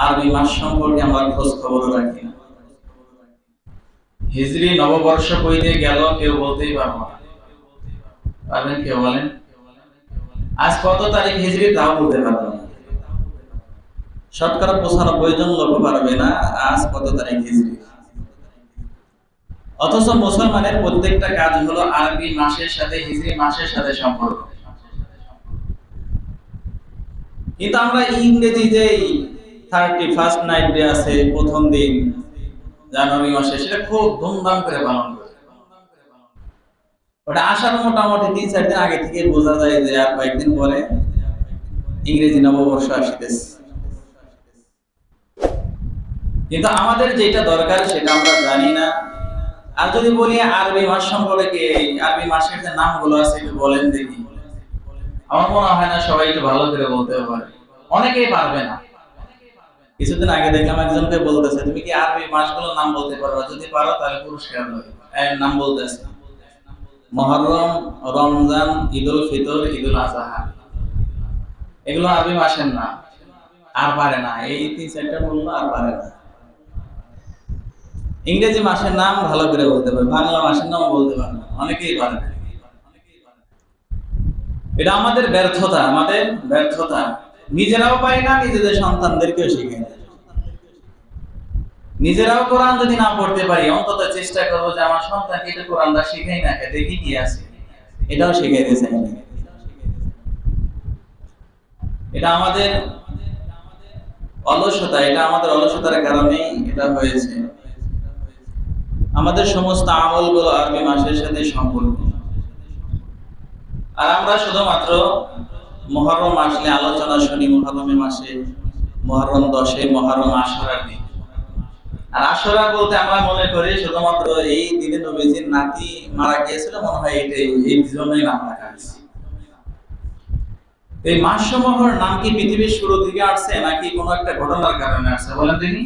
আরবি মাস সম্পর্কে আমরা খোঁজ খবর রাখি না। হিজরি নববর্ষ কইতে গেল কেউ বলতেই পারবো না। পারবেন কেউ বলেন? আজ কত তারিখ হিজরি তাও বলতে পারবো না। শতকরা 95 জন লোক পারবে না আজ কত তারিখ হিজরি। অথচ মুসলমানের প্রত্যেকটা কাজ হলো আরবি মাসের সাথে হিজরি মাসের সাথে সম্পর্ক। কিন্তু আমরা ইংরেজি যে 31st নাইট ডে আছে, প্রথম দিন জানুয়ারি মাসে, সেটা খুব ধুমধাম করে পালন করি। ওটা আসার মোটামুটি 3-4 দিন আগে থেকে বোঝা যায় যে আর কয়েকদিন পরে ইংরেজি নববর্ষ আসতেছে। কিন্তু আমাদের যেটা দরকার সেটা আমরা জানি না। আর যদি বলি আরবি মাস সম্পর্কে, আরবি মাসের যে নামগুলো আছে একটু বলেন দেখি। আমার মনে হয় না সবাই একটু ভালো করে বলতে পারে, অনেকেই পারবে না। কিছুদিন আগে দেখলাম একজনকে বলতেছে, তুমি কি আরবি মাসগুলোর নাম বলতে পারবে? যদি পারো তাহলে পুরস্কার দেবে। নাম বলতেছে মুহররম, রমজান, ঈদুল ফিতর, ঈদুল আযহা। এগুলো আরবি মাসের নাম। আর পারে না, এই 3-4টা বললো আর পারে না। ইংরেজি মাসের নাম ভালো করে বলতে পারে, বাংলা মাসের নাম বলতে পারে না, অনেকেই পারে না। এটা আমাদের ব্যর্থতা, আমাদের ব্যর্থতা। নিজেরাও পারি না, নিজেদের সন্তানদেরকেও শিখাই না। নিজেরাও কোরআন যদি না পড়তে পারি, অন্তত চেষ্টা করবো যে আমার সন্তানকে এটা কোরআনটা শিখাই না, দেখি কি আছে, এটাও শিখাইতে চাই না। এটা আমাদের অলসতা, এটা আমাদের অলসতার কারণেই এটা হয়েছে। আমাদের সমস্ত আমলগুলো আরবি মাসের সাথে সম্পর্ক। আর আমরা শুধুমাত্র মুহররম আসলে আলোচনা শুনি, মুহররমের মাসে, মুহররম 10-এ, মুহররম আশুরার দিন। আর আশুরা বলতে আমরা মনে করি শুধুমাত্র এই দিনে নবীজির নাতি মারা গিয়েছিল, মনে হয় এই জন্যই নাম রাখা হয়েছে। এই মাসসমূহের নাম কি পৃথিবীর শুরু থেকে আসছে নাকি কোনো একটা ঘটনার কারণে আসছে? বলেন দেখি।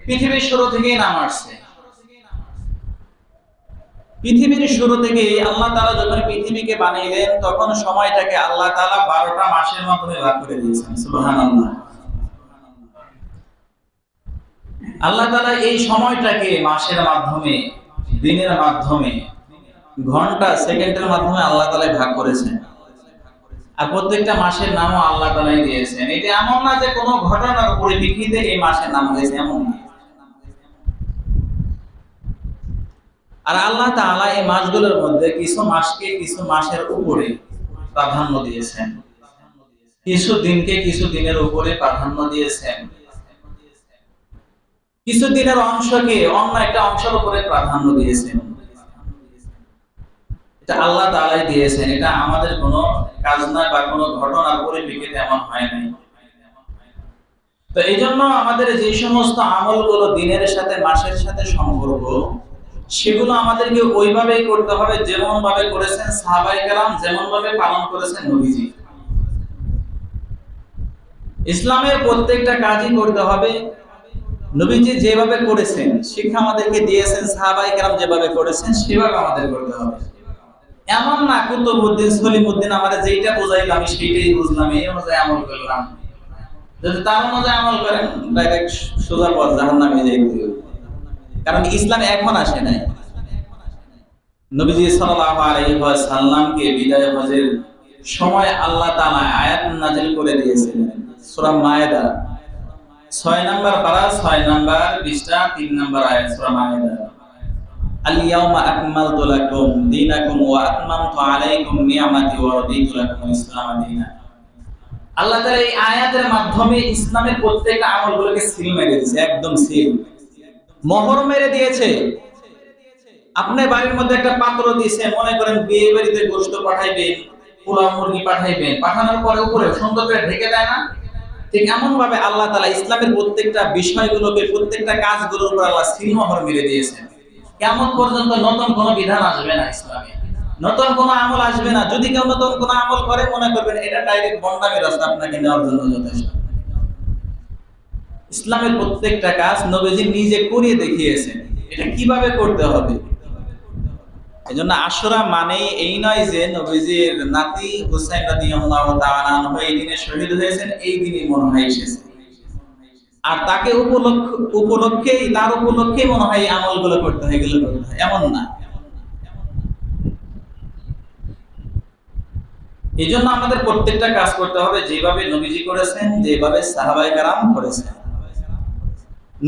পৃথিবীর শুরু থেকেই নাম আসছে। পৃথিবীর শুরু থেকে আল্লাহ তাআলা যখন পৃথিবীকে বানাইলেন, তখন সময়টাকে আল্লাহ তাআলা 12টা মাসের মাধ্যমে ভাগ করে দিয়েছেন। সুবহানাল্লাহ। আল্লাহ তাআলা এই সময়টাকে মাসের মাধ্যমে, দিনের মাধ্যমে, ঘন্টা, সেকেন্ডের মাধ্যমে আল্লাহ তাআলা ভাগ করেছেন। আর প্রত্যেকটা মাসের নামও আল্লাহ তাআলাই দিয়েছেন। এটা এমন না যে কোনো ঘটনার পরিপ্রেক্ষিতে এই মাসের নাম হয়েছে, এমন না। আর আল্লাহ তাআলা এই মাসগুলোর মধ্যে কিছু মাসকে কিছু মাসের উপরে প্রাধান্য দিয়েছেন, কিছু দিনকে কিছু দিনের উপরে প্রাধান্য দিয়েছেন, কিছু দিনের অংশকে অন্য একটা অংশের উপরে প্রাধান্য দিয়েছেন। এটা আল্লাহ তাআলাই দিয়েছেন, এটা আমাদের কোনো কাজ নয় বা কোনো ঘটনার পরিপ্রেক্ষিতে এমন হয় নাই। তো এই জন্য আমাদের যে সমস্ত আমলগুলো দিনের সাথে মাসের সাথে সম্পর্ক, সেগুলো আমাদেরকে ওইভাবেই করতে হবে যেমন ভাবে করেছেন সাহাবায়ে কেরাম, যেমন ভাবে পালন করেছেন নবীজি। ইসলামের প্রত্যেকটা কাজই করতে হবে নবীজি যেভাবে করেছেন, শিক্ষা আমাদেরকে দিয়েছেন, সাহাবায়ে কেরাম যেভাবে করেছেন সেভাবে আমাদের করতে হবে। এমন না কুতুবউদ্দিন, সলিমউদ্দিন আমাদের যেইটা বুঝাইলো আমি সেইটাই বুঝলাম, এই অনুযায়ী আমল করলাম। যদি তার অনুযায়ী আমল করেন, ডাইরেক্ট সোজা পথ, জাহান্নামে যাইতে হবে। কারণ ইসলাম এখন আসে নাই। নবীজি সাল্লাল্লাহু আলাইহি ওয়াসাল্লামকে বিদায় হজের সময় আল্লাহ তাআলা আয়াত নাযিল করে দিয়েছেন। সূরা মায়েদা 6 নম্বর পারা, 6 নম্বর পৃষ্ঠা, 3 নম্বর আয়াত, সূরা মায়েদা। আল-ইয়াওমা আকমালতু লাকুম দীনাকুম ওয়া আতমামতু আলাইকুম নি'মাতি ওয়া রাদিতু লাকুম ইসলাম দীনান। আল্লাহ তাআলা এই আয়াতের মাধ্যমে ইসলামের প্রত্যেকটা আমলগুলোকে সিল মেরে দিয়েছে, একদম সিল, মোহর মেরে দিয়েছে। আপনি বাড়ির মধ্যে একটা পাত্র দিয়েছে, মনে করেন বিয়ে বাড়িতে গোশত পাঠাইবেন, পোলাও মুরগি পাঠাইবেন, পাঠানোর পরে উপরে সুন্দর করে ঢেকে দেয় না? ঠিক এমন ভাবে আল্লাহ তাআলা ইসলামের প্রত্যেকটা বিষয়গুলোকে, প্রত্যেকটা কাজগুলোর উপর আল্লাহ সিল মোহর মেরে দিয়েছেন। কিয়ামত পর্যন্ত নতুন কোনো বিধান আসবে না ইসলামে, নতুন কোনো আমল আসবে না। যদি কেউ নতুন কোনো আমল করে, মনে করবেন এটা ডাইরেক্ট বন্ডামির রাস্তা, আপনাকে নেওয়ার জন্য যথেষ্ট। ইসলামের প্রত্যেকটা কাজ নবীজি নিজে করিয়ে দেখিয়েছেন এটা কিভাবে করতে হবে। এজন্য আশুরা মানে এই নয় যে নবীজির নাতি হুসাইন রাদিয়াল্লাহু তাআলা আনহু এই দিনে শহীদ হয়েছেন, এই দিনই মনে হয় এসেছে। আর তাকে উপলক্ষেই তার উপলক্ষেই মনে হয় এই আমলগুলো করতে হয়, এগুলো করতে হয়, এমন না। এই জন্য আমাদের প্রত্যেকটা কাজ করতে হবে যেভাবে নবীজি করেছেন, যেভাবে সাহাবায়ে কেরাম করেছেন।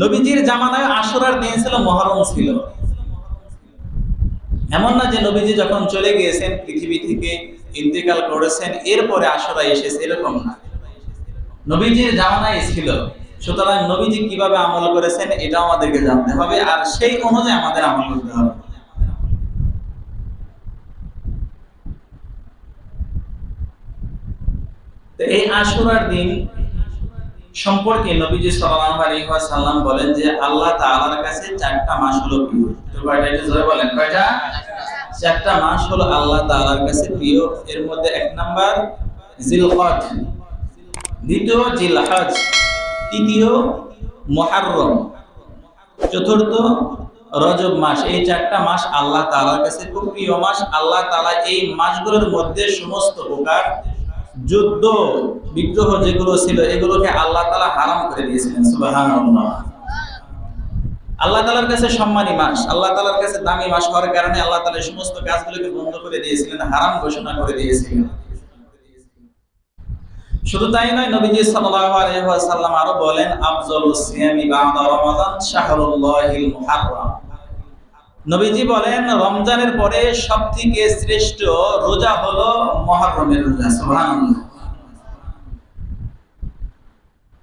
নবীজির জামানায় আশুরার দিন ছিল, মুহররম ছিল। এমন না যে নবীজি যখন চলে গিয়েছেন পৃথিবী থেকে, ইন্তেকাল করেছেন, এরপরে আশুরা এসেছে, এরকম না। নবীজির জামানায় ছিল। সুতরাং নবীজি কিভাবে আমল করেছেন এটা আমাদেরকে জানতে হবে, আর সেই অনুযায়ী আমাদের আমল করতে হবে। তো এই আশুরার দিন সম্পর্কে নবীজি সাল্লাল্লাহু আলাইহি ওয়াসাল্লাম বলেন যে আল্লাহ তাআলার কাছে 4টা মাস হলো প্রিয়। তো কয়টা, একটু জোরে বলেন, কয়টা? 4টা মাস হলো আল্লাহ তাআলার কাছে প্রিয়। এর মধ্যে 1 নাম্বার জিলকদ, দ্বিতীয় জিলহজ, তৃতীয় মুহররম, চতুর্থ রজব মাস। এই 4টা মাস আল্লাহ তাআলার কাছে খুব প্রিয় মাস। আল্লাহ তাআলা এই মাসগুলোর মধ্যে সমস্ত প্রকার যুদ্ধ বিগ্রহ যেগুলো ছিল এগুলোকে আল্লাহ তাআলা হারাম করে দিয়েছিলেন। সুবহানাল্লাহ। আল্লাহ তাআলার কাছে সম্মানী মাস, আল্লাহ তাআলার কাছে দামি মাস হওয়ার কারণে আল্লাহ তাআলা সমস্ত কাজগুলোকে বন্ধ করে দিয়েছিলেন, হারাম ঘোষণা করে দিয়েছিলেন। শুধু তাই নয়, নবীজি সাল্লাল্লাহু আলাইহি ওয়াসাল্লাম আরো বলেন, আফজালুস সিয়ামি বা'দা রমাদান শাহরুল্লাহিল মুহাররম। নবীজি বলেন রমজানের পরে সবথেকে শ্রেষ্ঠ রোজা হলো মুহররমের রোজা। সুবহানাল্লাহ।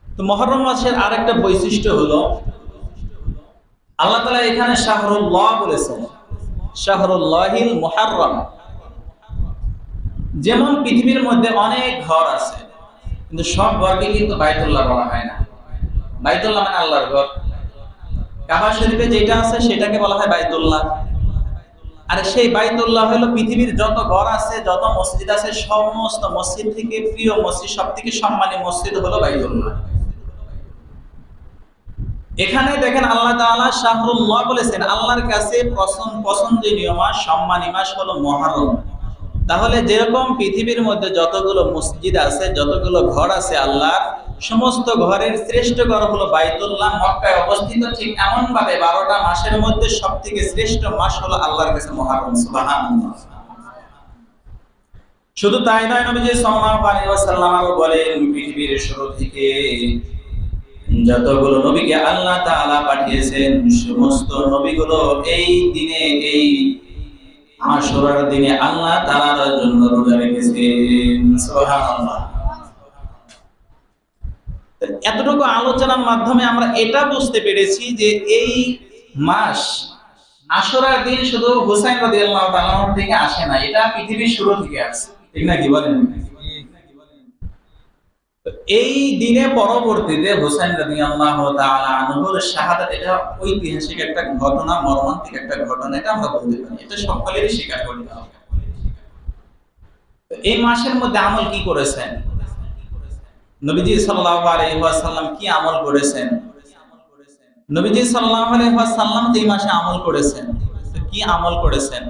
তো মুহররম মাসের আরেকটা বৈশিষ্ট্য হলো আল্লাহ তাআলা এখানে শাহরুল্লাহ বলেছেন, শাহরুল্লাহিল মুহাররম। যেমন পৃথিবীর মধ্যে অনেক ঘর আছে, কিন্তু সব ঘরকে কিন্তু বাইতুল্লাহ বলা হয় না। বাইতুল্লাহ মানে আল্লাহর ঘর। কাবা শরীফে যেটা আছে সেটাকে বলা হয় বাইতুল্লাহ। আর সেই বাইতুল্লাহ হলো পৃথিবীর যত ঘর আছে, যত মসজিদ আছে, সমস্ত মসজিদ থেকে প্রিয় মসজিদ, সবথেকে সম্মানী মসজিদ হলো বাইতুল্লাহ। এখানে দেখেন আল্লাহ তাআলা শাহরুল্লাহ বলেছেন, আল্লাহর কাছে পছন্দনীয় মাস, সম্মানী মাস হলো মুহররম। তাহলে যেরকম পৃথিবীর মধ্যে যতগুলো মসজিদ আছে, যতগুলো ঘর আছে আল্লাহর, সমস্ত ঘরের শ্রেষ্ঠ ঘর হলো বাইতুল্লাহ, মক্কায় অবস্থিত। ঠিক এমন ভাবে 12টা মাসের মধ্যে সবথেকে শ্রেষ্ঠ মাস হলো আল্লাহর কাছে মুহররম। সুবহানাল্লাহ। শুধু তাই নয়, নবীজি সাল্লাল্লাহু আলাইহি ওয়াসাল্লাম আরো বলেন, পৃথিবীর শুরু থেকে যতগুলো নবীকে আল্লাহ তাআলা পাঠিয়েছেন, সমস্ত নবীগুলো এই দিনে, এই আশুরার দিনে আল্লাহ তাআলার জন্য রোজা রেখেছেন। সুবহানাল্লাহ। এতটুকু আলোচনার মাধ্যমে আমরা এটা বুঝতে পেরেছি যে এই মাস আশুরার দিন শুধু হুসাইন রাদিয়াল্লাহু তাআলা থেকে আসে না, এটা পৃথিবীর শুরু থেকে আসে, ঠিক নাকি বলেন? এই দিনে পরবর্তীতে হুসাইন রাদিয়াল্লাহু তাআলা আনহুর শাহাদাত, এটা ঐতিহাসিক একটা ঘটনা, মর্মান্তিক একটা ঘটনা, এটা আমরা বলতে পারি, এটা সকলেরই স্বীকার করতে হবে। এই মাসের মধ্যে আমল কি করেছেন নবীজি সাল্লাল্লাহু আলাইহি ওয়াসাল্লাম? কি আমল করেছেন নবীজি সাল্লাল্লাহু আলাইহি ওয়াসাল্লাম? এই মাসে আমল করেছেন। কি আমল করেছেন?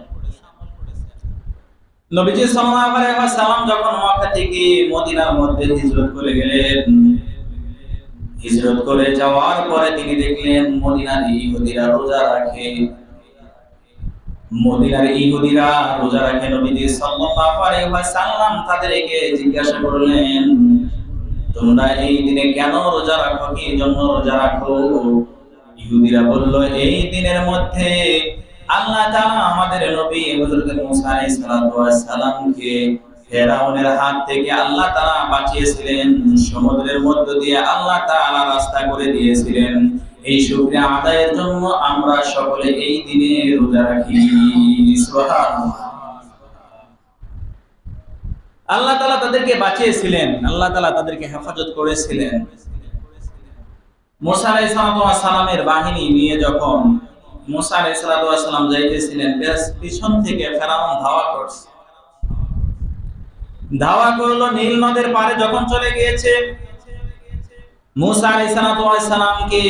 নবীজি সাল্লাল্লাহু আলাইহি ওয়াসাল্লাম যখন মক্কা থেকে মদিনার মধ্যে হিজরত করে গেলেন, হিজরত করে যাওয়ার পরে তিনি দেখলেন মদিনার ইহুদিরা রোজা রাখে। মদিনার ইহুদিরা রোজা রাখে। নবীজি সাল্লাল্লাহু আলাইহি ওয়াসাল্লাম তাদেরকে জিজ্ঞাসা করলেন, তোমরা এই দিনে কেন রোজা রাখো? কি জন্য রোজা রাখো? ইহুদিরা বলল, এই দিনের মধ্যে আল্লাহ তাআলা আমাদের নবী হযরত মুসা আলাইহিস সালাতু ওয়াস সালামকে ফেরাউনের হাত থেকে আল্লাহ তাআলা বাঁচিয়েছিলেন। সমুদ্রের মধ্য দিয়ে আল্লাহ তাআলা রাস্তা করে দিয়েছিলেন। এই শুকরিয়া আদায়ের জন্য আমরা সকলে এই দিনে রোজা রাখি। সুবহানাল্লাহ। আল্লাহ তাআলা তাদেরকে বাঁচিয়েছিলেন, আল্লাহ তাআলা তাদেরকে হেফাজত করেছিলেন। মুসা আলাইহিস সালামের বাহিনী নিয়ে যখন মুসা আলাইহিস সালাম যাইতেছিলেন, পিছন থেকে ফেরাউন ধাওয়া করলো। নীল নদের পারে যখন চলে গিয়েছে, মুসা আলাইহিস সালামকে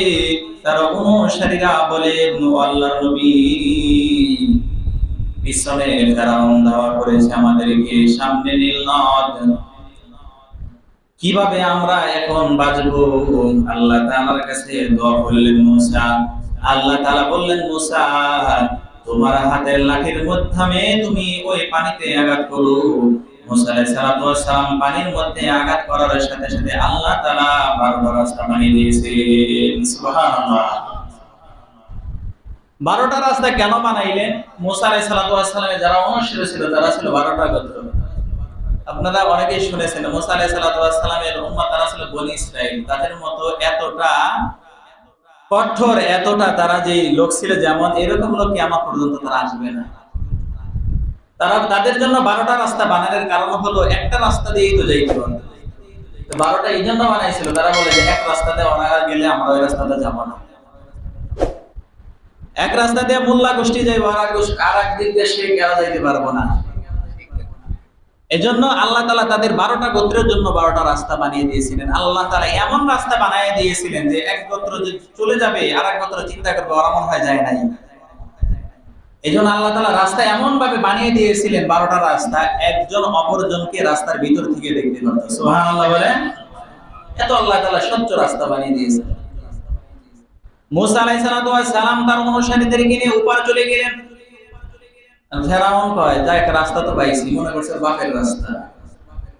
তার অনুসারীরা বলে, আল্লাহর নবী, পিছনে ফেরাউন ধাওয়া করেছে আমাদেরকে, সামনে নীল নদ। কিভাবে আমরা এখন বাঁচবো? আল্লাহ তাআলার কাছে দোয়া করলেন মুসা। আল্লাহ তাআলা বললেন, মুসা তোমার হাতের লাঠির মাধ্যমে তুমি ওই পানিতে আঘাত করো। মুসা আলাইহিস সালাতু ওয়াস সালাম পানির মধ্যে আঘাত করার সাথে সাথে আল্লাহ তাআলা 12টা রাস্তা বানিয়ে দিয়েছেন। সুবহানাল্লাহ। 12টা রাস্তা কেন বানাইলেন? মুসা আলাইহিস সালাতু ওয়াস সালামের যারা অনুসারী ছিল তারা ছিল 12টা গোত্র। আপনারা অনেকেই শুনেছেন মুসা আলাইহিস সালাতু ওয়াস সালামের উম্মত তারা ছিল বনী ইসরাইল। তাদের মতো এতটা কঠোর, এতটা তারা যে লোক ছিল যেমন এরকম লোক কিয়ামত পর্যন্ত তারা আসবে না। তাদের জন্য 12টা রাস্তা বানানোর কারণ হলো একটা রাস্তা দিয়েই তো যাইতে পারবে। তো 12টা এই জন্য বানাইছিল, তারা বলে যে এক রাস্তাতে ওনারা গেলে আমরা ওই রাস্তাতে যাব না। এক রাস্তা দিয়ে মোল্লা গোষ্ঠী যাইবো, আর এক দিক দিয়ে শেখ এরা যাইতে পারবো না। এজন্য আল্লাহ তাআলা তাদের 12টা গোত্রের জন্য 12টা রাস্তা বানিয়ে দিয়েছিলেন। আল্লাহ তাআলা এমন রাস্তা বানিয়ে দিয়েছিলেন যে এক গোত্র যদি চলে যাবে আর এক গোত্র চিন্তা করবে ওরা মনে হয় যায় নাই। এজন্য আল্লাহ তাআলা রাস্তা এমন ভাবে বানিয়ে দিয়েছিলেন 12টা রাস্তা, একজন অপরজনকে রাস্তার ভিতর থেকে দেখতে পারত। সুবহানাল্লাহ বলেন। এত আল্লাহ তাআলা স্বচ্ছ রাস্তা বানিয়ে দিয়েছেন। মুসা আলাইহিস সালাম তার অনুসারীদেরকে নিয়ে উপর চলে গেলেন। ফেরাউন কয় যাক রাস্তা তো পাইছি, মনে করছে বাপের রাস্তা,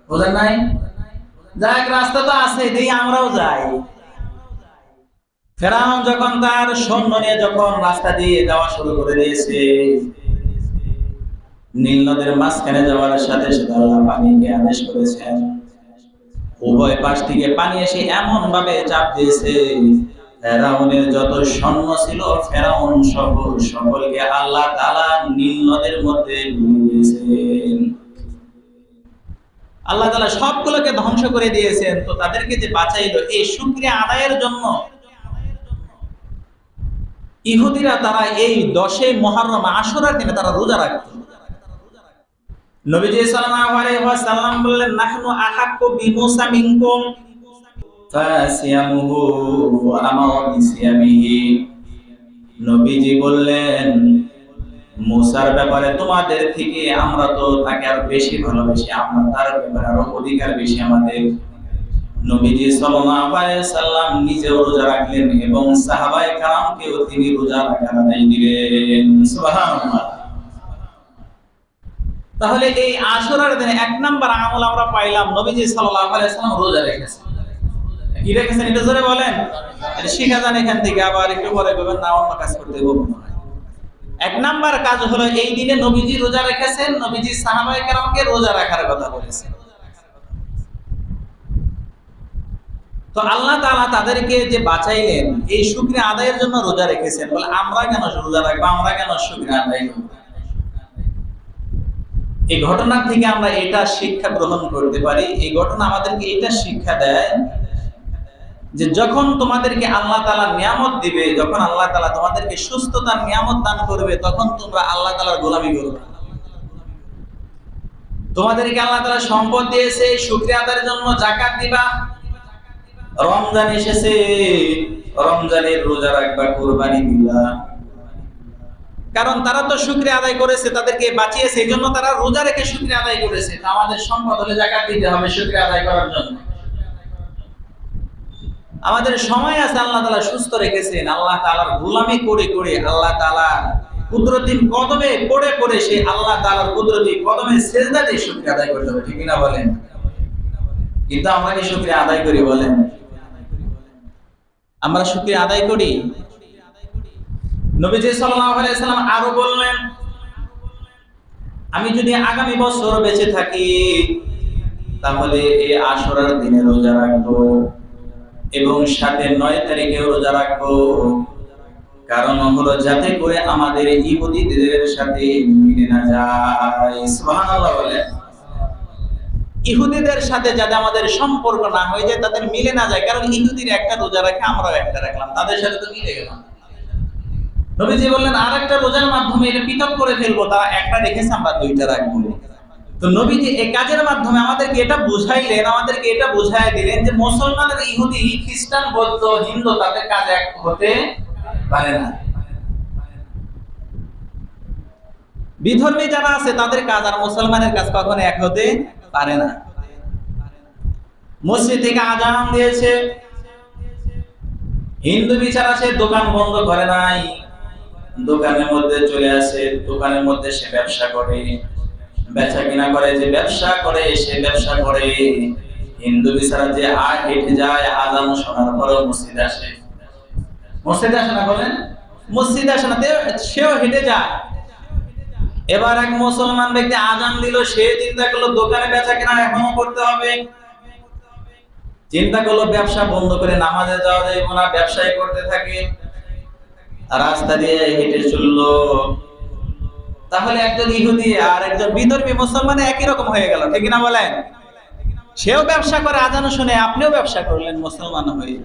বুঝেন নাই? যাক রাস্তা তো আছে, দেই আমরাও যাই। ফেরাউন যখন তার সৈন্য নিয়ে যখন রাস্তা দিয়ে যাওয়া শুরু করে দিয়েছে, নীল নদের মাঝখানে যাওয়ার সাথে সাথে আল্লাহ পানিকে আদেশ করেছেন। উভয় পাশ থেকে পানি এসে এমন ভাবে চাপ দিয়েছে, ফেরাউনের যত সৈন্য ছিল ফেরাউন সকলকে আল্লাহ তাআলা নীল নদের মধ্যে ডুবিয়ে দিয়েছেন। আল্লাহ তাআলা সবগুলোকে ধ্বংস করে দিয়েছেন। তো তাদেরকে যে বাঁচাইলো এই শুকরিয়া আদায়ের জন্য ইহুদিরা তারা এই 10 মুহররম আশুরার দিনে তারা রোজা রাখত। নবীজি সাল্লাল্লাহু আলাইহি ওয়াসাল্লাম বললেন, নাহনু আহাক্কু বিমুসা মিনকুম ফাসিয়ামুহু ওয়া আমারা বিসিয়ামিহি। নবীজি বললেন, মুসার ব্যাপারে তোমাদের থেকে আমরা তো তাকে আর বেশি ভালোবাসি, আমরা তার ব্যাপারে আরো অধিকার বেশি আমাদের। নবীজি সাল্লাল্লাহু আলাইহি সাল্লাম নিজেও রোজা রাখলেন এবং সাহাবায়ে কেরামকেও তিনি রোজা রাখার আদেশ দিলেন। সুবহানাল্লাহ। তাহলে এই আশুরার দিনে এক নাম্বার আমল আমরা পাইলাম, নবীজি সাল্লাল্লাহু আলাইহি সাল্লাম রোজা রেখেছেন। কি রেখেছেন এটা জোরে বলেন। এটা শিখা যান এখান থেকে, আবার একটু পরে বলবেন না অন্য কাজ করতে হবে। এক নাম্বার কাজ হলো এই দিনে নবীজি রোজা রেখেছেন, নবীজি সাহাবায়ে কেরামকে রোজা রাখার কথা বলেছেন। তো আল্লাহ তাআলা তাদেরকে যে বাঁচাইলেন এই শুকরিয়া আদায়ের জন্য রোজা রেখেছেন। বলে আমরা কেন রোজা রাখবো, আমরা কেন শুকরিয়া আদায় করব? এই ঘটনা থেকে আমরা এটা শিক্ষা গ্রহণ করতে পারি। এই ঘটনা আমাদেরকে এটা শিক্ষা দেয় যে যখন তোমাদেরকে আল্লাহ তাআলা নিয়ামত দিবে, যখন আল্লাহ তাআলা তোমাদেরকে সুস্থতার নিয়ামত দান করবে, তখন তোমরা আল্লাহ তাআলার গোলামি করবে। তোমাদেরকে আল্লাহ তাআলা সম্পদ দিয়েছে, শুকরিয়া আদায়ের জন্য যাকাত দিবা। রমজান এসেছে, রমজানের রোজা রাখবা, কুরবানি দিবা। কারণ তারা তো শুকরিয়া আদায় করেছে, তাদেরকে বাঁচিয়েছে, এই জন্য তারা রোজা রেখে শুকরিয়া আদায় করেছে। আমাদের সম্পদ হলে যাকাত দিতে হবে শুকরিয়া আদায় করার জন্য। আমাদের সময় আছে, আল্লাহ তাআলা সুস্থ রেখেছেন। আল্লাহ তাআলার গোলামি করে করে, আল্লাহ তাআলার কুদরতি কদমে পড়ে পড়ে সেই আল্লাহ তাআলার কুদরতি কদমে সিজদা দিয়ে শুকরিয়া আদায় করতে হবে, ঠিক না বলেন? কিন্তু আমরা কি শুকরিয়া আদায় করি বলেন? আমরা শুকরিয়া আদায় করি? নবীজি সাল্লাল্লাহু আলাইহি সাল্লাম আরো বললেন, আমি যদি আগামী বছর বেঁচে থাকি তাহলে এই আশুরার দিনে রোজা রাখবো এবং সাথে 9 তারিখে রোজা রাখবো। কারণ হলো যাতে করে আমাদের ইহুদিদের সাথে মিলে না যায়। সুবহানাল্লাহ বলেন। ইহুদিদের সাথে যাতে আমাদের সম্পর্ক না হয়ে যায়, তাদের মিলে না যায়। কারণ ইহুদিরা একটা রোজা রাখে, আমরাও একটা রাখলাম, তাদের সাথে তো মিলে গেলাম। নবীজি বললেন আর একটা রোজার মাধ্যমে এটা পৃথক করে ফেলবো, তারা একটা রেখেছে আমরা 2টা রাখবো। তো নবীজি এই কাজের মাধ্যমে আমাদেরকে এটা বুঝাইলেন, আমাদেরকে এটা বুঝাই দিলেন যে মুসলমানের ইহুদি, খ্রিস্টান, বৌদ্ধ, হিন্দু তাদের কাজ এক হতে পারে না। বিধর্মী যারা আছে তাদের কাজ আর মুসলমানের কাজ কখনো এক হতে পারে না। মসজিদ থেকে আজান দিয়েছে, হিন্দু বিচারা সে দোকান বন্ধ করে নাই, দোকানের মধ্যে চলে আসে, দোকানের মধ্যে সে ব্যবসা করে, বেচা কিনা করে, যে ব্যবসা করে সে ব্যবসা করে। হিন্দু বিচারা যে আর হেঁটে যায় আজান শোনার পরেও মসজিদে আসে, মসজিদে আসে না, বলেন মসজিদে আসে না, সেও হেঁটে যায়। এবার এক মুসলমান ব্যক্তি আজান দিল, সে চিন্তা করলো দোকানে বেচা কিনা এখনো করতে হবে, চিন্তা করলো ব্যবসা বন্ধ করে নামাজে যাওয়া যাবে না, ব্যবসায় করতে থাকে, রাস্তা দিয়ে হেঁটে চললো। তাহলে একজন ইহুদি আর একজন বিধর্মী মুসলমান একই রকম হয়ে গেল, ঠিক না বলেন? সেও ব্যবসা করে, আজান শুনে আপনিও ব্যবসা করলেন মুসলমান হয়ে।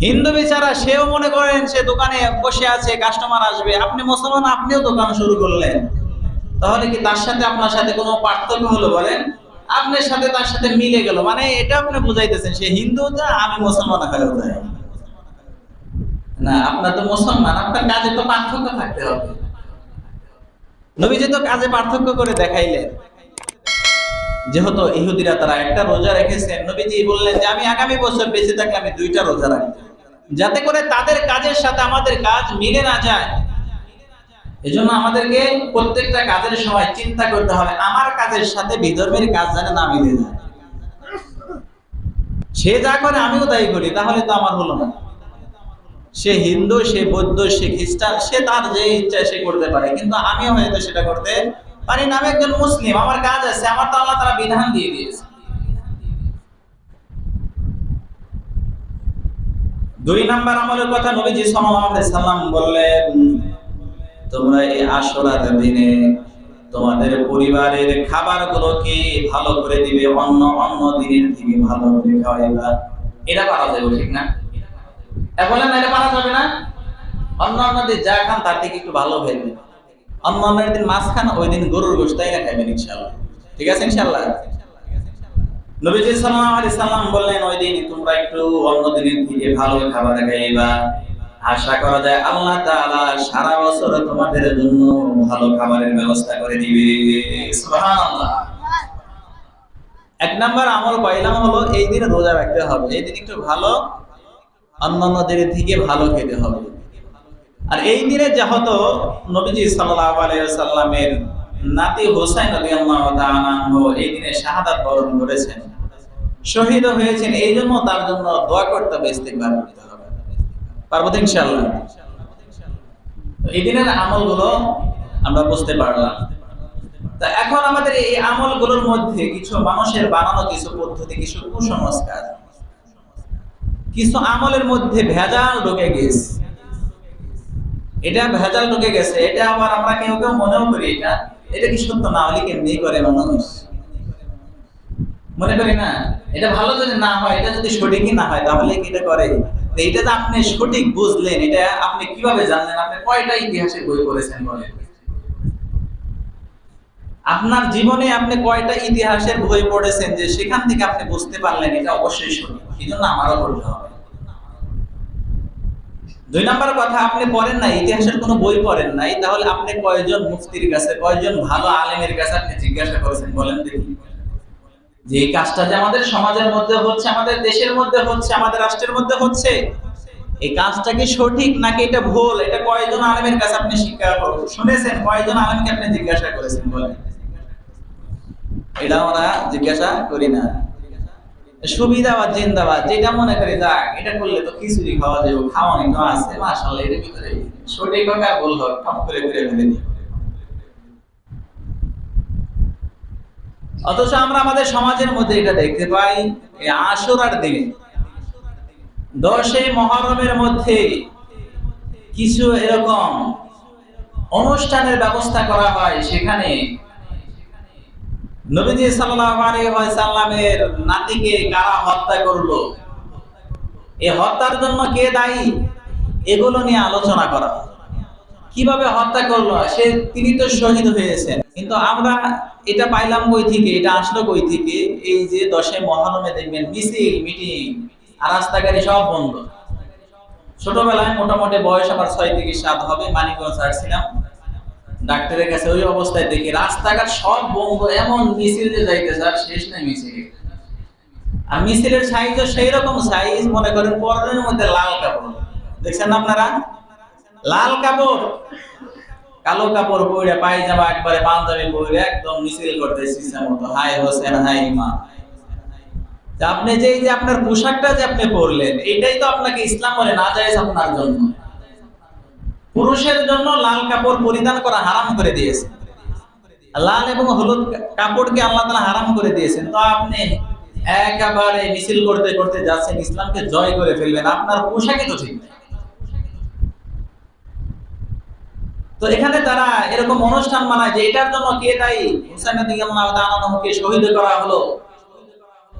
হিন্দু বেচারা সেও মনে করেন সে দোকানে বসে আছে, কাস্টমার আসবে, আপনি মুসলমান, আপনিও দোকান শুরু করলেন। তাহলে কি তার সাথে আপনার সাথে কোনো পার্থক্য হলো? বলেন, আপনার সাথে তার সাথে মিলে গেল, মানে এটা আপনি বুঝাইতেছেন সে হিন্দু যা আমি মুসলমান হয়ে যাই না। আপনার তো মুসলমান, আপনার কাজে তো পার্থক্য থাকতে হবে। নবীজি তো কাজে পার্থক্য করে দেখাইলেন। যেহেতু ইহুদিরা তারা একটা রোজা রেখেছেন, নবীজি বললেন যে আমি আগামী বছর বেঁচে থাকলে আমি 2টা রোজা রাখবো, যাতে করে তাদের কাজের সাথে আমাদের কাজ মিলে না যায়। এজন্য আমাদেরকে প্রত্যেকটা কাজের সময় চিন্তা করতে হবে আমার কাজের সাথে বিধর্মের কাজ যেন না মিলে যায়। সে যা করে আমিও তাই করি, তাহলে তো আমার হলো না। সে হিন্দু, সে বৌদ্ধ, সে খ্রিস্টান, সে তার যে ইচ্ছা সে করতে পারে, কিন্তু আমিও হয়তো সেটা করতে পারি না। আমি একজন মুসলিম, আমার কাজ আছে, আমার তো আল্লাহ তাআলা বিধান দিয়ে দিয়েছে। 2 নাম্বার আমলের কথা নবীজি সাল্লাল্লাহু আলাইহি সাল্লাম বললেন, তোমরা এই আশুরার দিনে তোমাদের পরিবারের খাবারগুলোকে ভালো করে দিবে, অন্য দিনের থেকে ভালো করে খাওয়াইবা। এটা পারা যাবে, ঠিক না? বলেন এটা পারা যাবে না? অন্য দিন যা খান তার থেকে একটু ভালো খাইবেন। অন্য দিন মাছ খান, ওই দিন গরুর গোশত তাই না খাইবেন ইনশাআল্লাহ, ঠিক আছে ইনশাআল্লাহ। নবীজি সাল্লাল্লাহু আলাইহি সাল্লাম বললেন ওই দিন তোমরা একটু অন্য দিনের থেকে ভালো খাবার খাইবা, আশা করা যায় আল্লাহ তাআলা সারা বছর তোমাদের জন্য ভালো খাবারের ব্যবস্থা করে দিবে। সুবহানাল্লাহ। 1 নাম্বার আমল পাইলাম হলো এই দিনে রোজা রাখতে হবে, এই দিন একটু ভালো, অন্যান্য দিনের থেকে ভালো খেতে হবে। আর এই দিনে যেহেতু নবীজি সাল্লাল্লাহু আলাইহি ওয়াসাল্লামের নাতি হোসেন রাদিয়াল্লাহু তাআলা আনহু এই দিনে শাহাদাত বরণ করেছেন, শহীদ হয়েছেন, এই জন্য তার জন্য দোয়া করতে হবে, ইস্তিগফার করতে হবে। পারবো তো ইনশাআল্লাহ? এই দিনের আমলগুলো আমরা বুঝতে পারলাম। তা এখন আমাদের এই আমলগুলোর মধ্যে কিছু মানুষের বানানো কিছু পদ্ধতি, কিছু কুসংস্কার, কিছু আমলের মধ্যে ভেজাল ঢুকে গেছে। এটা ভেজাল ঢুকে গেছে, এটা আবার আমরা কেউ মনেও করি এটা কি সত্য না হলে কেমনি করে মানুষ মনে করি না। এটা ভালো যদি না হয়, এটা যদি সঠিকই না হয়, তাহলে কি এটা করে? এইটা যে আপনি সঠিক বুঝলেন, এটা আপনি কিভাবে জানলেন? আপনি কয়টা ইতিহাসের বই পড়েছেন বলেন? আপনার জীবনে আপনি কয়টা ইতিহাসের বই পড়েছেন যে সেখান থেকে আপনি বুঝতে পারলেন এটা অবশ্যই সঠিক? এই জন্য আমারও পড়তে হবে। 2 নাম্বার কথা, আপনি পড়েন নাই, ইতিহাসের কোনো বই পড়েন নাই, তাহলে আপনি কয়জন মুফতির কাছে, কয়জন ভালো আলেমের কাছে আপনি জিজ্ঞাসা করেছেন বলেন দেখি, যে এই কাজটা যে আমাদের সমাজের মধ্যে হচ্ছে, আমাদের দেশের মধ্যে হচ্ছে, আমাদের রাষ্ট্রের মধ্যে হচ্ছে, এই কাজটা কি সঠিক নাকি এটা ভুল? এটা কয়জন আলেমের কাছে আপনি শিক্ষা শুনেছেন? কয়জন আলেমকে আপনি জিজ্ঞাসা করেছেন বলেন? এটা আমরা জিজ্ঞাসা করি না। সুবিধাবাদ জিন্দাবাদ, যেটা মনে করি যাক এটা করলে তো খিচুড়ি খাওয়া যাবে, খাওয়ানি তো আছে, মাশাআল্লাহ, এর ভিতরে সঠিক হোক আর ভুল হোক কম করে ফেলে দিই। অথচ আমরা আমাদের সমাজের মধ্যে এটা দেখতে পাই, এই আশুরার দিনে 10 মুহররমের মধ্যে কিছু এরকম অনুষ্ঠানের ব্যবস্থা করা হয়, সেখানে নবীজি সাল্লাল্লাহু আলাইহি ওয়াসাল্লামের নাতিকে কারা হত্যা করলো, এই হত্যার জন্য কে দায়ী, এগুলো নিয়ে আলোচনা করা। কিভাবে হত্যা করলো, তিনি তো শহীদ হয়েছেন, কিন্তু আমরা এটা পাইলাম কই থেকে, এটা আসলো কই থেকে? এই যে 10 মুহররমে দেখবেন মিছিল, মিটিং আর রাস্তাঘাটে সব বন্ধ। ছোটবেলায় মোটামুটি বয়স আমার 6 থেকে 7 হবে, মানিকগঞ্জ আসছিলাম ডাক্তারের কাছে, ওই অবস্থায় দেখি রাস্তাঘাট সব বন্ধ, এমন মিছিল যে যাইতেছে আর শেষ নাই মিছিল। আর মিছিলের সাইজও সেই রকম সাইজ, মনে করেন পরনের মধ্যে লাল কাপড়, দেখছেন আপনারা? লাল কাপড়, কালো কাপড় পরে, পায়জামা একবারে পাঞ্জাবি পরে একদম মিছিল করতেছে ইচ্ছা মতো, হাই হোসেন হাই ইমাম। আপনি যে এই যে আপনার পোশাকটা যে আপনি পরলেন, এটাই তো আপনাকে ইসলাম বলে না জায়েজ আপনার জন্য। পুরুষের জন্য লাল কাপড় পরিধান করা হারাম করে দিয়েছে, লাল এবং হলুদ কাপড়কে আল্লাহ তাআলা হারাম করে দিয়েছেন। তো আপনি একেবারে মিছিল করতে করতে যাচ্ছেন, ইসলামকে জয় করে ফেলবেন, আপনার পোশাকই তো ঠিক নেই। তো এখানে তারা এরকম অনুষ্ঠান মানায় যে এটার জন্য কে দায়ী? হুসাইন রাদিয়াল্লাহু তাআলা আনহুকে শহীদ করা হলো।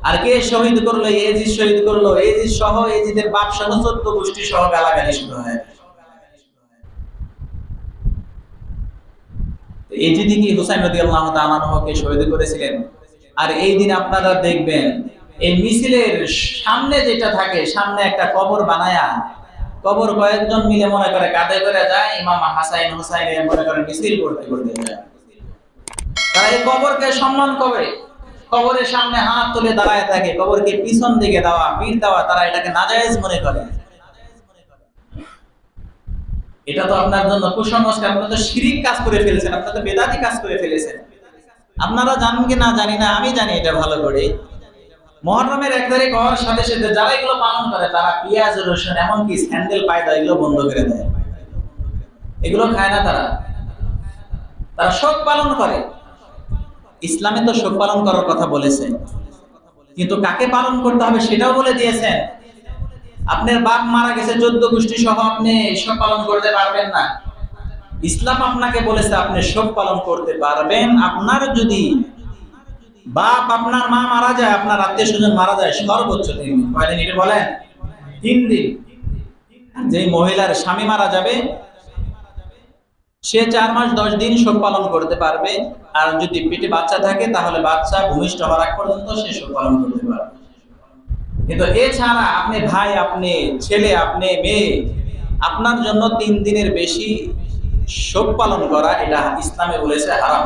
আর কে শহীদ করলো? ইয়াজিদ শহীদ করলো। ইয়াজিদ সহ, ইয়াজিদের বাপ সহ 14 গোষ্ঠী সহ গালাগালি শুরু হয়। ইয়াজিদ কি হুসাইন রাদিয়াল্লাহু তাআলা আনহুকে শহীদ করেছিলেন? আর এই দিন আপনারা দেখবেন এই মিছিলের সামনে যেটা থাকে, সামনে একটা কবর বানায়া, কবর কয়েকজন মিলে মনে করে কাঁধে করে যায়, ইমাম হাসান হুসাইনের মনে করে মিছিল করতে করতে যায়। তারা এই কবরকে সম্মান করে, কবরের সামনে হাত তুলে দাঁড়ায় থাকে, কবরকে পিছন দিকে দেওয়া, পিঠ দেওয়া, তারা এটাকে নাজায়েজ মনে করে। এটা তো আপনার জন্য কুসংস্কার, আপনারা তো শিরিক কাজ করে ফেলেছেন, আপনারা তো বেদাতি কাজ করে ফেলেছেন। আপনারা জানেন কি না জানি না, আমি জানি এটা ভালো করে। মুহররমের 1 তারিখ হওয়ার সাথে সাথে যারা এগুলো পালন করে, তারা পেঁয়াজ রসুন এমনকি স্যান্ডেল পায়দা এগুলো বন্ধ করে দেয়, এগুলো খায় না। তারা শোক পালন করে। ইসলামে তো শোক পালন করার কথা বলেছে, কিন্তু কাকে পালন করতে হবে সেটাও বলে দিয়েছেন। আপনার বাপ মারা গেছে 14 গোষ্ঠী সহ, আপনি শোক পালন করতে পারবেন না। ইসলাম আপনাকে বলেছে আপনি শোক পালন করতে পারবেন আপনার যদি বাপ, আপনার মা মারা যায়, আপনার আত্মীয় স্বজন মারা যায়, সর্বোচ্চ 3 দিন। কয়দিন এটা বলেন? 3 দিন। যে মহিলার স্বামী মারা যাবে সে 4 মাস 10 দিন শোক পালন করতে পারবে। আর যদি পেটে বাচ্চা থাকে তাহলে বাচ্চা ভূমিষ্ঠ হওয়ার আগ পর্যন্ত সে শোক পালন করতে পারবে। কিন্তু এছাড়া আপনি ভাই, আপনি ছেলে, আপনি মেয়ে, আপনার জন্য 3 দিনের বেশি শোক পালন করা এটা ইসলামে বলেছে হারাম।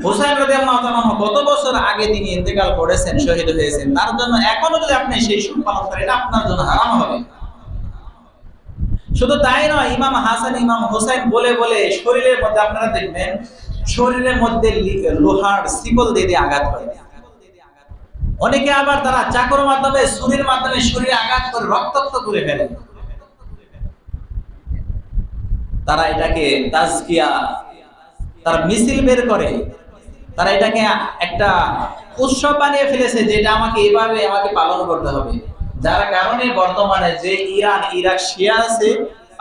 হুসাইন রাদিয়াল্লাহু তাআলা কত বছর আগে তিনি ইন্তেকাল করেছেন, শহীদ হয়েছেন, তার জন্য এখনো যদি আপনি সেই শোক পালন করেন, এটা আপনার জন্য হারাম হবে। শুধু তাই নয়, ইমাম হাসান ইমাম হুসাইন বলে বলে শরীরের মধ্যে, আপনারা দেখবেন শরীরের মধ্যে লোহার শিকল দিয়ে আঘাত করে। অনেকে আবার তারা চাকুর মাধ্যমে, ছুরির মাধ্যমে শরীরে আঘাত করে রক্তাক্ত করে ফেলে। তারা এটাকে তাজকিয়া, তার মিছিল বের করে, তারা এটাকে একটা উৎসব বানিয়ে ফেলেছে যে এটা আমাকে এভাবে আমাকে পালন করতে হবে। যার কারণে বর্তমানে যে ইরান, ইরাক শিয়া আছে,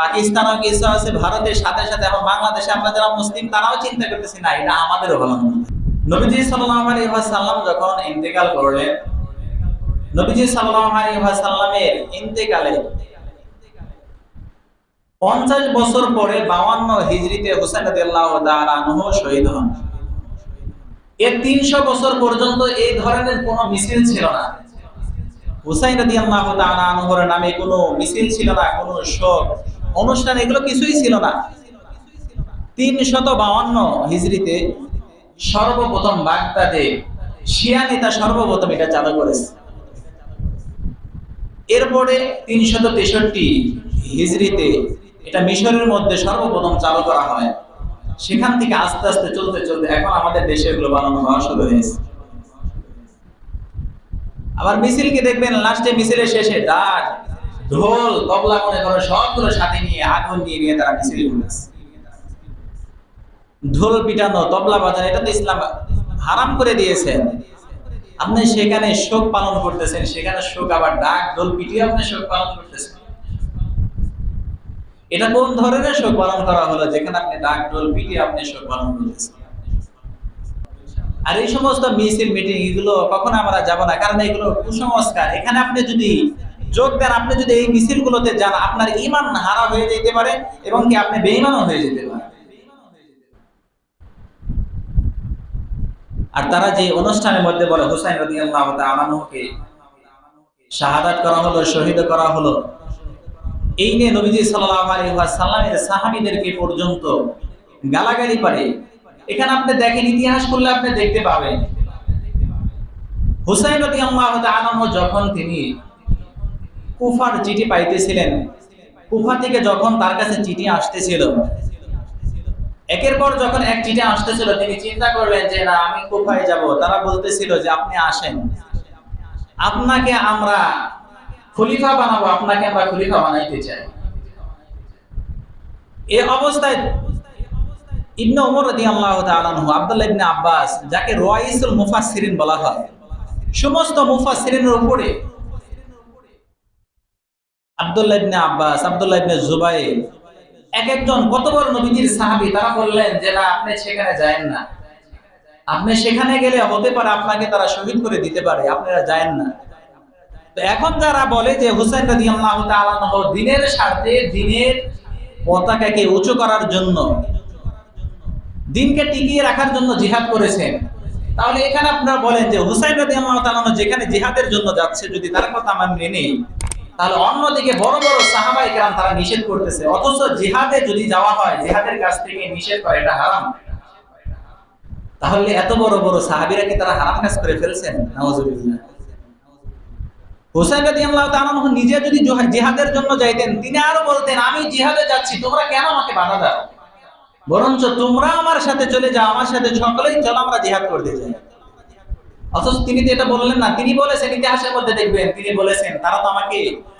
পাকিস্তানও কিছু আছে, ভারতের সাথে সাথে এখন বাংলাদেশে আমরা যারা মুসলিম তারাও চিন্তা করতেছি না এটা আমাদেরও ভালো না। নবীজি সাল্লাল্লাহু আলাইহি ওয়াসাল্লাম যখন ইন্তেকাল করলেন, নবীজি সাল্লাল্লাহু আলাইহি ওয়াসাল্লামের ইন্তেকালে 50 বছর পরে 52 হিজরিতে হুসাইন রাদিয়াল্লাহু তাআলা আনহু শহীদ হন। এর 300 বছর পর্যন্ত এই ধরনের কোনো মিছিল ছিল না। হুসাইন রাদিয়াল্লাহু তাআলা আনহুর নামে কোনো মিছিল ছিল না, কোনো শোক অনুষ্ঠান এগুলো কিছুই ছিল না। 352 হিজরিতে সর্বপ্রথম বাগদাদে শিয়া নেতা সর্বপ্রথম এটা চালু করেছে। এরপরে 363 হিজরিতে এটা মিশরের মধ্যে সর্বপ্রথম চালু করা হয়। সেখান থেকে আস্তে আস্তে চলতে চলতে এখন আমাদের দেশে এগুলো বানানো হওয়া শুরু হয়েছে। আবার মিছিলকে দেখবেন লাস্টে মিছিলের শেষে ডাক, ঢোল, তবলা মনে করে সবগুলো সাথে নিয়ে আগুন নিয়ে তারা মিছিল করেছে। ঢোল পিটানো, তবলা বাজানো এটা তো ইসলাম হারাম করে দিয়েছেন। আপনি সেখানে শোক পালন করতেছেন, সেখানে শোক আবার ডাক ঢোল পিটিয়ে আপনি শোক পালন করতেছেন। এটা কোন ধরনের শোক পালন করা হলো যেখানে আপনি ডাক ঢোল পিটিয়ে আপনি শোক পালন করতেছেন? আর এই সমস্ত মিছিল মিটিং এগুলো কখনো আমরা যাব না, কারণ এগুলো কুসংস্কার। এখানে আপনি যদি যোগ দেন, আপনি যদি এই মিছিলগুলোতে যান, আপনার ঈমান হারা হয়ে যেতে পারে এবং কি আপনি বেঈমানও হয়ে যেতে পারে। আর তারা যে অনুষ্ঠানের মধ্যে বলে হুসাইন রাদিয়াল্লাহু তাআলা আনহুকে শাহাদাত করা হলো, শহীদ করা হলো, এই নিয়ে নবীজি সাল্লাল্লাহু আলাইহি ওয়াসাল্লামের সাহাবীদেরকে পর্যন্ত গালাগালি পারে। এখানে আপনি দেখেন, ইতিহাস করলে আপনি দেখতে পাবেন হুসাইন রাদিয়াল্লাহু তাআলা যখন তিনি কুফার চিঠি পাইতেছিলেন, কুফা থেকে যখন তার কাছে চিঠি আসতেছিল, একের পর যখন এক চিঠি আসতেছিল, তিনি চিন্তা করলেন যে না, আমি কুফায় যাব। তারা বলতেছিল যে আপনি আসেন, আপনাকে আমরা খলিফা বানাবো, আপনাকে আমরা খলিফা বানাইতে চাই। এই অবস্থায় ইবনে ওমর রাদিয়াল্লাহু তাআলা আনহু, আব্দুল্লাহ ইবনে আব্বাস, যাকে রাইসুল মুফাসসিরিন বলা হয়, সমস্ত মুফাসসিরিনের উপরে আব্দুল্লাহ ইবনে আব্বাস, আব্দুল্লাহ ইবনে জুবাইর, এক একজন কত বড় নবীজির সাহাবী, তারা বললেন যে না, আপনি সেখানে যায়েন না, আপনি সেখানে গেলে হতে পারে আপনাকে তারা শহীদ করে দিতে পারে, আপনারা যায়েন না। তো এখন যারা বলে যে হুসাইন রাদিয়াল্লাহু তাআলা আনহু দ্বীনের স্বার্থে, দ্বীনের পতাকাকে উঁচু করার জন্য, দ্বীনকে টিকিয়ে রাখার জন্য জিহাদ করেছেন, তাহলে এখানে আপনারা বলেন যে হুসাইন রাদিয়াল্লাহু তাআলা আনহু যেখানে জিহাদের জন্য যাচ্ছে, যদি তার কথা আমরা মেনে, তাহলে অন্যদিকে বড় বড় সাহাবায়ে কেরাম তারা নিষেধ করতেছে, অথচ জিহাদে যদি যাওয়া হয়, জিহাদের কাছ থেকে নিষেধ করা এটা হারাম। তাহলে এত বড় বড় সাহাবীরা কি তারা হারাম কাজ করে ফেলছেন? নাউজুবিল্লাহ। হুসাইন রাদিয়াল্লাহু তাআলা আনহু নিজে যদি জিহাদের জন্য যাইতেন, তিনি আরো বলতেন আমি জিহাদে যাচ্ছি, তোমরা কেন আমাকে বাধা দাও, বরঞ্চ তোমরা আমার সাথে চলে যাও, আমার সাথে সকলেই চলো, আমরা জিহাদ করতে যাই। অথচ তিনি তো এটা বললেন না, তিনি বলেছেন, ইতিহাসের মধ্যে দেখবেন তিনি বলেছেন তারা তো আমাকে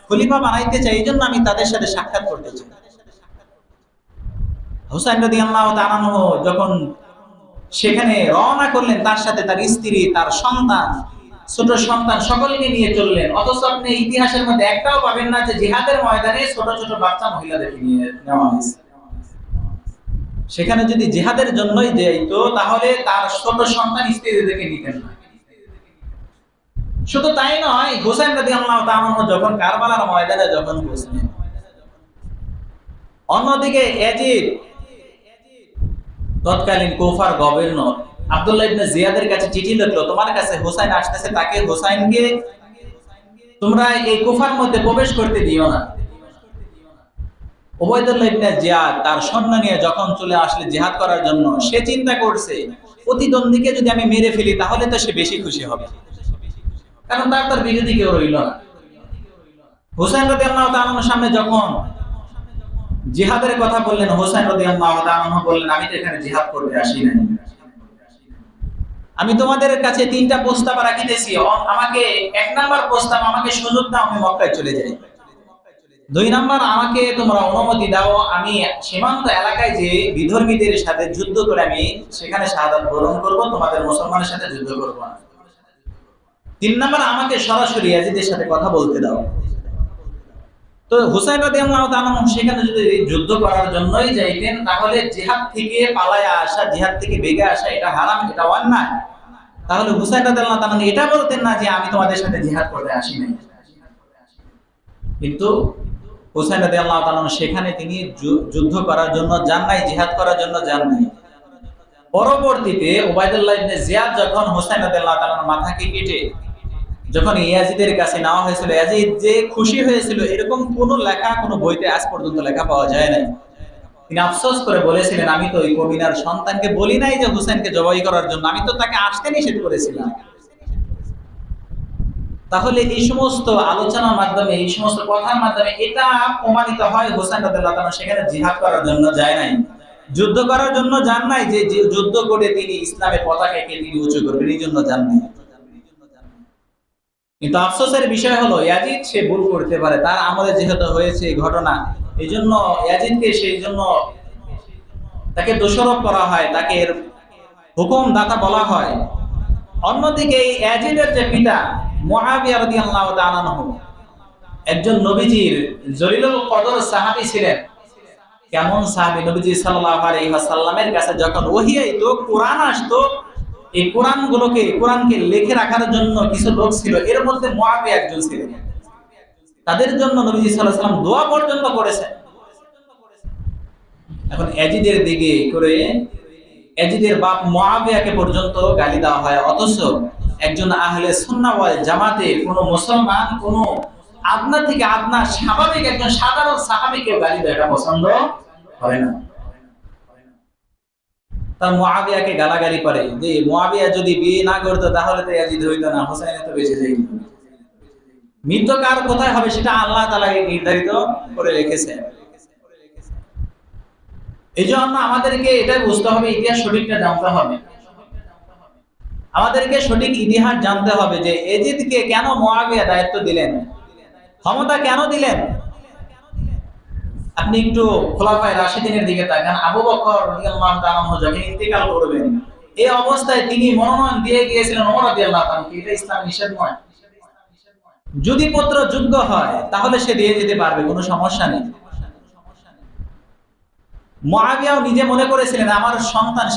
খলিফা বানাইতে চায়, এই জন্য আমি তাদের সাথে সাক্ষাৎ করতে চাই। হুসাইন রাদিয়াল্লাহু তাআলা আনহু যখন সেখানে রওনা করলেন, তার সাথে তার স্ত্রী, তার সন্তান, ছোট সন্তান সকলকে নিয়ে চললেন। অথচ আপনি ইতিহাসের মধ্যে একটাও পাবেন না যে জিহাদের ময়দানে ছোট ছোট বাচ্চা মহিলাদেরকে নিয়ে নেওয়া হয়েছে। সেখানে যদি জিহাদের জন্যই যাইতো, তাহলে তার ছোট সন্তান স্ত্রীদেরকে নিতেন না। শুধু তাই নয়, হুসাইন রাদিয়াল্লাহু তাআলা আনহু যখন কারবালার ময়দানে যখন বসলেন, অন্যদিকে ইয়াজিদ তৎকালীন কুফার গভর্নর আব্দুল্লাহ ইবনে জিয়াদের কাছে চিঠি লিখলো, তোমার কাছে হুসাইন আসতেছে, তাকে হুসাইনকে তোমরা এই কুফার মধ্যে প্রবেশ করতে দিও না। উবাইদুল্লাহ ইবনে জিয়াদ তার সৈন্য নিয়ে যখন চলে আসলে জিহাদ করার জন্য, সে চিন্তা করছে প্রতিদ্বন্দ্বীকে যদি আমি মেরে ফেলি তাহলে তো সে বেশি খুশি হবে, কারণ তার বিরোধী কেউ রইল না। হুসাইন রাদিয়াল্লাহু তাআলা আনহুর সামনে যখন জিহাদের কথা বললেন, হুসাইন রাদিয়াল্লাহু তাআলা আনহু বললেন আমি তো এখানে জিহাদ করতে আসি নাই, আমি তোমাদের কাছে তিনটা প্রস্তাব রাখিতেছি, আমাকে এক নাম্বার প্রস্তাব, আমাকে সুযোগ দাও আমি মক্কায় চলে যাই। দুই নাম্বার, আমাকে তোমরা অনুমতি দাও আমি সীমান্ত এলাকায় যে বিধর্মীদের সাথে যুদ্ধ করে আমি সেখানে শাহাদাত বরণ করব, তোমাদের মুসলমানের সাথে যুদ্ধ করব না। তিন নাম্বার, আমাকে সরাসরি ইয়াজিদের সাথে কথা বলতে দাও। তো হুসাইন রাদিয়াল্লাহু তাআলা সেখানে যদি যুদ্ধ করার জন্যই যাইতেন, তাহলে জিহাদ থেকে পালায়া আসা, জিহাদ থেকে বেগে আসা এটা হারাম, এটা অন্যায়। তাহলে হুসাইন রাদিয়াল্লাহু তাআলা এটা বলতেন না যে আমি তোমাদের সাথে জিহাদ করতে আসি নাই। কিন্তু হুসাইন রাদিয়াল্লাহু তাআলা সেখানে তিনি যুদ্ধ করার জন্য যান নাই, জিহাদ করার জন্য যান নাই। পরবর্তীতে উবাইদুল্লাহ ইবনে জিয়াদ যখন হুসাইন রাদিয়াল্লাহু তাআলার মাথাকে কেটে যখন ইয়াজিদের কাছে নেওয়া হয়েছিল, ইয়াজিদ যে খুশি হয়েছিল এরকম কোন লেখা, কোন বইতে আজ পর্যন্ত লেখা পাওয়া যায় না। তিনি আফসোস করে বলেছিলেন আমি তো ওই কবিরার সন্তানকে বলি নাই যে হুসাইনকে জবাই করার জন্য, আমি তো তাকে আসতে নিষেধ করেছিলাম। তাহলে এই সমস্ত আলোচনার মাধ্যমে, এই সমস্ত কথার মাধ্যমে এটা প্রমাণিত হয় হুসাইন রাদিয়াল্লাহু তাআলা সেখানে জিহাদ করার জন্য যায় নাই, যুদ্ধ করার জন্য যান নাই, যে যুদ্ধ করে তিনি ইসলামের পতাকাকে তিনি উঁচু করবেন এই জন্য যান নাই। কিন্তু আফসোসের বিষয় হলো ইয়াজিদ সে ভুল করতে পারে, তার আমলে যেহেতু হয়েছে এই ঘটনা, এই জন্য ইয়াজিদকে সেই জন্য তাকে দোষারোপ করা হয়, তাকে হুকুম দাতা বলা হয়। অন্যদিকে এই ইয়াজিদের যে পিতা মুআবিয়া রাদিয়াল্লাহু তাআলা আনহু একজন নবীজির জলিলুল কদর সাহাবী ছিলেন। কেমন সাহাবী? নবীজি সাল্লাল্লাহু আলাইহি ওয়াসাল্লামের কাছে যখন ওহী আইতো, কোরআন আসতো, এই কোরআনকে লিখে রাখার জন্য কিছু লোক ছিল, এর মধ্যে মুআবিয়া একজন ছিলেন। তাদের জন্য নবীজি সাল্লাল্লাহু আলাইহি ওয়াসাল্লাম দোয়া পর্যন্ত করেছেন। এখন ইয়াজিদের দিকে করে ইয়াজিদের বাপ মুআবিয়াকে পর্যন্ত গালি দেওয়া হয়, অথচ একজন আহলে সুন্নাহ ওয়াল জামাতে কোন মুসলমান কোন আদনা থেকে আদনা স্বাভাবিক একজন সাধারণ সাহাবীকে গালি দেওয়া এটা পছন্দ হয় না। তার মুআবিয়াকে গালাগালি করে যে মুআবিয়া যদি বিয়ে না করতো তাহলে তো ইয়াজিদ হইতো না, হোসেন তো বেঁচে যাইত। মৃত্যু কার কোথায় হবে সেটা আল্লাহ তাআলা নির্ধারিত করে রেখেছেন। এই জন্য আমাদেরকে এটা বুঝতে হবে, ইতিহাস সঠিকটা জানতে হবে। আমাদেরকে সঠিক ইতিহাস জানতে হবে যে ইয়াজিদকে কেন মুআবিয়া দায়িত্ব দিলেন, ক্ষমতা কেন দিলেন। আপনি একটু খোলাফায়ে রাশিদিনের দিকে তাকান। আবু বকর রাদিয়াল্লাহু তাআলা যখন ইন্তেকাল করবেন, এই অবস্থায় তিনি মনোনয়ন দিয়ে গিয়েছিলেন ওমর রাদিয়াল্লাহু তাআলা। এটা ইসলাম নিষেধ নয়। যদি পুত্র যোগ্য হয় তাহলে সে দিয়ে যেতে পারবে, কোনো সমস্যা নেই। মুআবিয়াও নিজে মনে করেছিলেন আমার সন্তান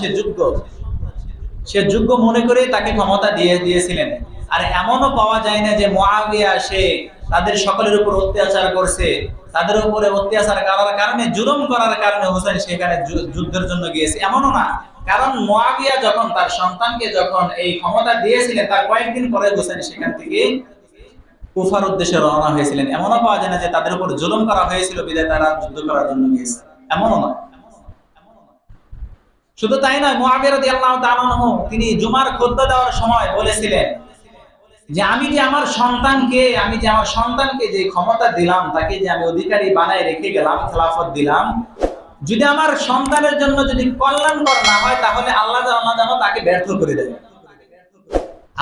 সে যোগ্য মনে করে তাকে ক্ষমতা দিয়ে দিয়েছিলেন। আর এমনও পাওয়া যায় না যে মুআবিয়া সে তাদের সকলের উপর অত্যাচার করছে, তাদের উপরে অত্যাচার করার কারণে, জুলুম করার কারণে হোসেন সেখানে যুদ্ধের জন্য গিয়েছে, এমনও না। কারণ মুআবিয়া যখন তার সন্তানকে যখন এই ক্ষমতা দিয়েছিলেন, তার কয়েকদিন পরে হোসেন সেখান থেকে কুফার উদ্দেশ্যে রওনা হয়েছিলেন। এমনও পাওয়া যায় না যে তাদের উপর জুলুম করা হয়েছিল বিধায় তারা যুদ্ধ করার জন্য গিয়েছে, এমনও নয়। শুধু তাই নয়, মুআবিয়া রাদিয়াল্লাহু তাআলা আনহু তিনি জুমার খুতবা দেওয়ার সময় বলেছিলেন যে আমি যে আমার সন্তানকে যে ক্ষমতা দিলাম, তাকে যে আমি অধিকারী বানায় রেখে গেলাম, খেলাফত দিলাম, যদি আমার সন্তানের জন্য যদি কল্যাণকর না হয় তাহলে আল্লাহ যেন তাকে ব্যর্থ করে দেয়।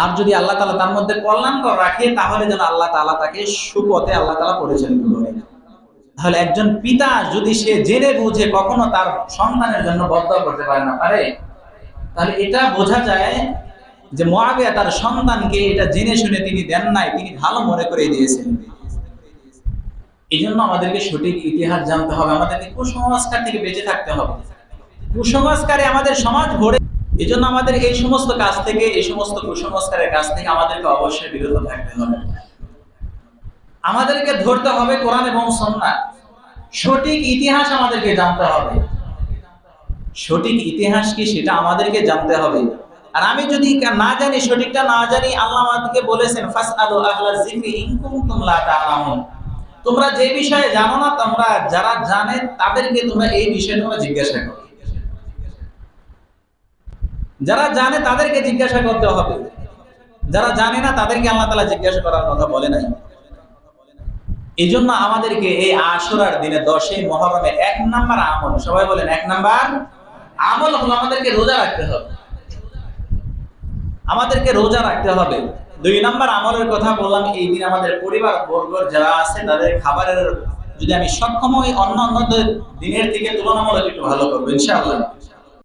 আর যদি আল্লাহ তাআলা তার মধ্যে কল্যাণকর রাখে তাহলে যেন আল্লাহ তাআলা তাকে সুপথে আল্লাহ তাআলা পরিচালিত করেন। তাহলে একজন পিতা যদি সে জেনে বুঝে কখনো তার সন্তানের জন্য বদদোয়া করতে পারে না, তাহলে এটা বোঝা যায় যে মুআবিয়া তার সন্তানকে এটা জেনে শুনে তিনি দেন নাই, তিনি ভালো মনে করে দিয়েছেন। এই জন্য আমাদেরকে সঠিক ইতিহাস জানতে হবে, আমাদেরকে কুসংস্কার থেকে বেঁচে থাকতে হবে। কুসংস্কারে আমাদের সমাজ ভরে, এই জন্য আমাদের এই সমস্ত কাজ থেকে, এই সমস্ত কুসংস্কারের কাজ থেকে আমাদেরকে অবশ্যই বিরত থাকতে হবে। আমাদেরকে ধরতে হবে কোরআন এবং সুন্নাহ, সঠিক ইতিহাস আমাদেরকে জানতে হবে। সঠিক ইতিহাস কি সেটা আমাদেরকে জানতে হবে। আর আমি যদি না জানি, সঠিকটা না জানি, আল্লাহ আমাদেরকে বলেছেন ফাসআলু আহলায যিকরি ইন কুনতুম লা তা'লামুন। তোমরা যে বিষয়ে জানো না, তোমরা যারা জানে তাদেরকে তোমরা এই বিষয়ে তোমরা জিজ্ঞাসা করো। যারা জানে তাদেরকে জিজ্ঞাসা করতে হবে, যারা জানে না তাদেরকে আল্লাহ তাআলা জিজ্ঞাসা করার কথা বলে নাই। এই জন্য আমাদেরকে এই আশুরার দিনে 10ই মুহররমের 1 নাম্বার আমল, সবাই বলেন 1 নাম্বার আমল হলো আমাদেরকে রোজা রাখতে হবে। আমাদেরকে রোজা রাখতে হবে। 2 নাম্বার আমলের কথা বললাম, এই দিন আমাদের পরিবার বর্গ যারা আছে তাদের খাবারের যদি আমি সক্ষম হই অন্য দিনের থেকে তুলনামূলক একটু ভালো করবো ইনশাআল্লাহ।